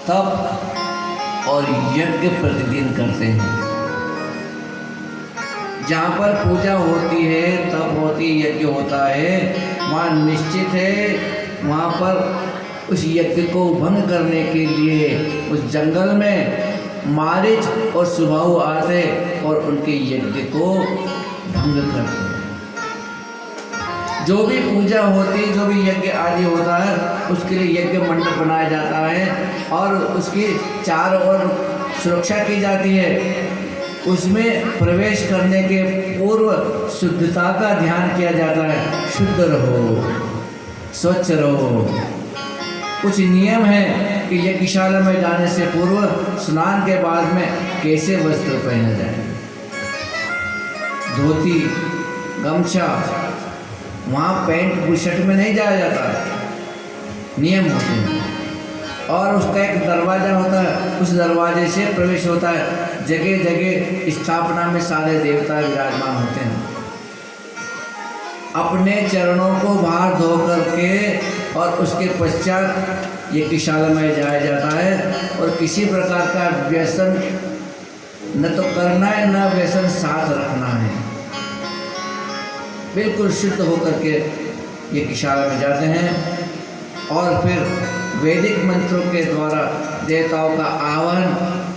तप और यज्ञ प्रतिदिन करते हैं। जहाँ पर पूजा होती है, तप होती है, यज्ञ होता है, वहाँ निश्चित है वहाँ पर उस यज्ञ को भंग करने के लिए उस जंगल में मारीच और सुबाहु आते और उनके यज्ञ को भंग करते हैं। जो भी पूजा होती, जो भी यज्ञ आदि होता है, उसके लिए यज्ञ मंडप बनाया जाता है और उसकी चारों ओर सुरक्षा की जाती है। उसमें प्रवेश करने के पूर्व शुद्धता का ध्यान किया जाता है। शुद्ध रहो, स्वच्छ रहो। कुछ नियम है कि यज्ञशाला में जाने से पूर्व स्नान के बाद में कैसे वस्त्र पहना जाए। धोती, गमछा, वहाँ पैंट बुशर्ट में नहीं जाया जाता, नियम होते हैं। और उसका एक दरवाज़ा होता है, उस दरवाजे से प्रवेश होता है। जगह जगह स्थापना में सारे देवता विराजमान होते हैं। अपने चरणों को बाहर धो करके और उसके पश्चात यज्ञशाला में जाया जाता है। और किसी प्रकार का व्यसन न तो करना है, न व्यसन साथ रखना है। बिल्कुल शुद्ध होकर के यज्ञशाला में जाते हैं और फिर वैदिक मंत्रों के द्वारा देवताओं का आह्वान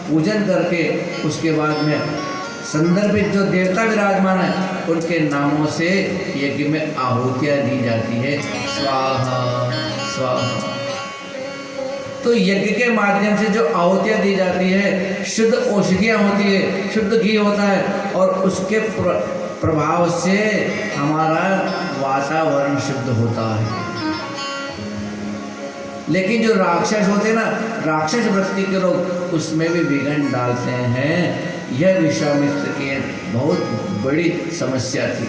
पूजन करके उसके बाद में संदर्भित जो देवता विराजमान है उनके नामों से यज्ञ में आहुतियाँ दी जाती है। स्वाहा स्वाहा। तो यज्ञ के माध्यम से जो आहुतियाँ दी जाती है, शुद्ध औषधियाँ होती है, शुद्ध घी होता है और उसके प्रभाव से हमारा वातावरण शुद्ध होता है। लेकिन जो राक्षस होते हैं ना, राक्षस वृत्ति के लोग उसमें भी विघ्न डालते हैं। यह विश्वामित्र की बहुत बड़ी समस्या थी।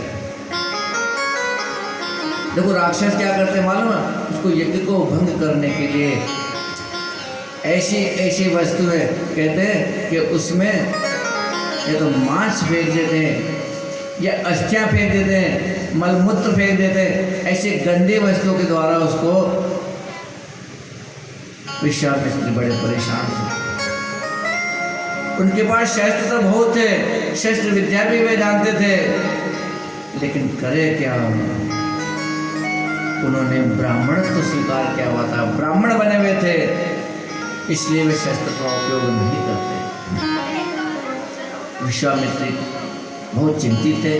देखो राक्षस क्या करते मालूम है, उसको यज्ञ को भंग करने के लिए ऐसी ऐसी वस्तु है, कहते हैं कि उसमें या तो मांस फेंक देते हैं या अस्थियां फेंक देते हैं, मलमूत्र फेंक देते हैं। ऐसे गंदे वस्तुओं के द्वारा उसको विश्वामित्र बड़े परेशान थे। उनके पास शस्त्र तो बहुत थे, शस्त्र विद्या भी वे जानते थे, लेकिन करे क्या, उन्होंने ब्राह्मण तो स्वीकार किया हुआ था, ब्राह्मण बने हुए थे, इसलिए वे शस्त्र का उपयोग नहीं करते। विश्वामित्र बहुत चिंतित थे।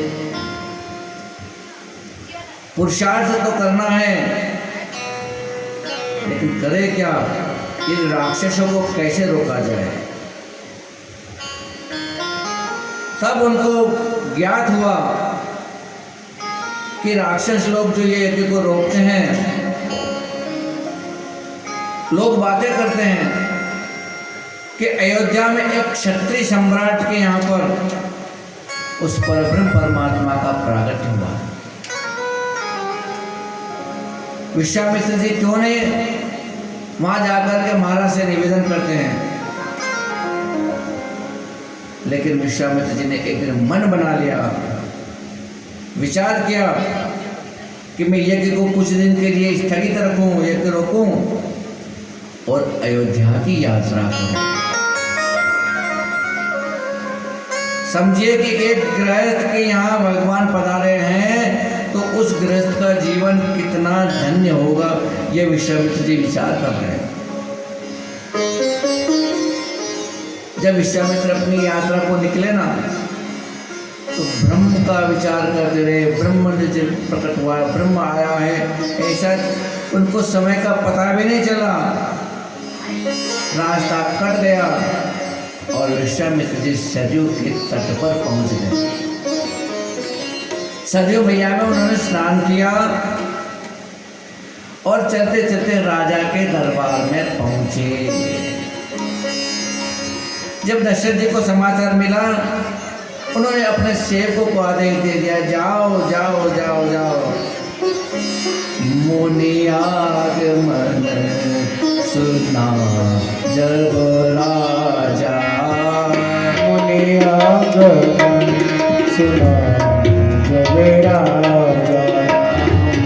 पुरुषार्थ तो करना है, लेकिन करे क्या, इन राक्षसों को कैसे रोका जाए। तब उनको ज्ञात हुआ कि राक्षस लोग जो ये यज्ञ को रोकते हैं, लोग बातें करते हैं कि अयोध्या में एक क्षत्रिय सम्राट के यहाँ पर उस परब्रह्म परमात्मा का प्रागट्य हुआ। विश्वामित्र जी क्यों नहीं वहां जाकर के महाराज से निवेदन करते हैं। लेकिन विश्वामित्र जी ने एक दिन मन बना लिया, विचार किया कि मैं यज्ञ को कुछ दिन के लिए स्थगित रखूं, यज्ञ रोकूं और अयोध्या की यात्रा करूं। समझिए कि एक गृहस्थ के यहाँ भगवान पधारे हैं तो उस गृहस्थ का जीवन कितना धन्य होगा, यह विश्वामित्र जी विचार कर रहे हैं। जब विश्वामित्र अपनी यात्रा को निकले ना, तो ब्रह्म का विचार करते रहे। ब्रह्म ने प्रकट हुआ, ब्रह्म आया है, ऐसा उनको समय का पता भी नहीं चला, रास्ता कट गया और विश्वामित्र जी सरयू के तट पर पहुंच गए। सरयू मैया में उन्होंने स्नान किया और चलते चलते राजा के दरबार में पहुंचे। जब दशरथ जी को समाचार मिला, उन्होंने अपने सेवकों को आदेश दे दिया, जाओ जाओ जाओ जाओ, मुनि आगमन सुना जब राजा, मुनि आगमन सुना जब राजा,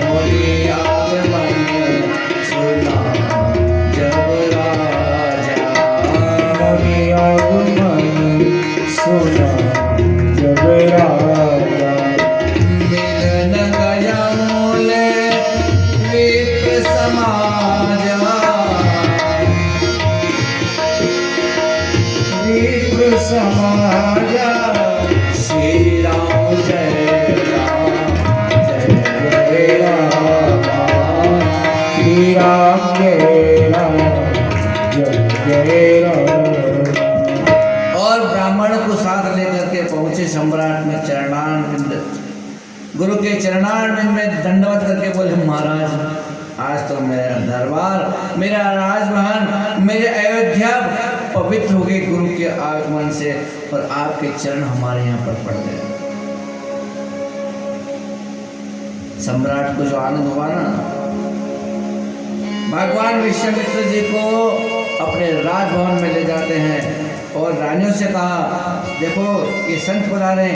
मुनि आगमन सुना जब राजा। चरणारविंद में दंडवत करके बोले महाराज आज तो मेरा दरबार, मेरा राजमहल, मेरे अयोध्या पवित्र हो गए गुरु के आगमन से, और आपके चरण हमारे यहाँ पर पड़ गए। सम्राट को जो आनंद हुआ ना, भगवान विश्वामित्र जी को अपने राजभवन में ले जाते हैं और रानियों से कहा देखो ये संत बुला रहे हैं,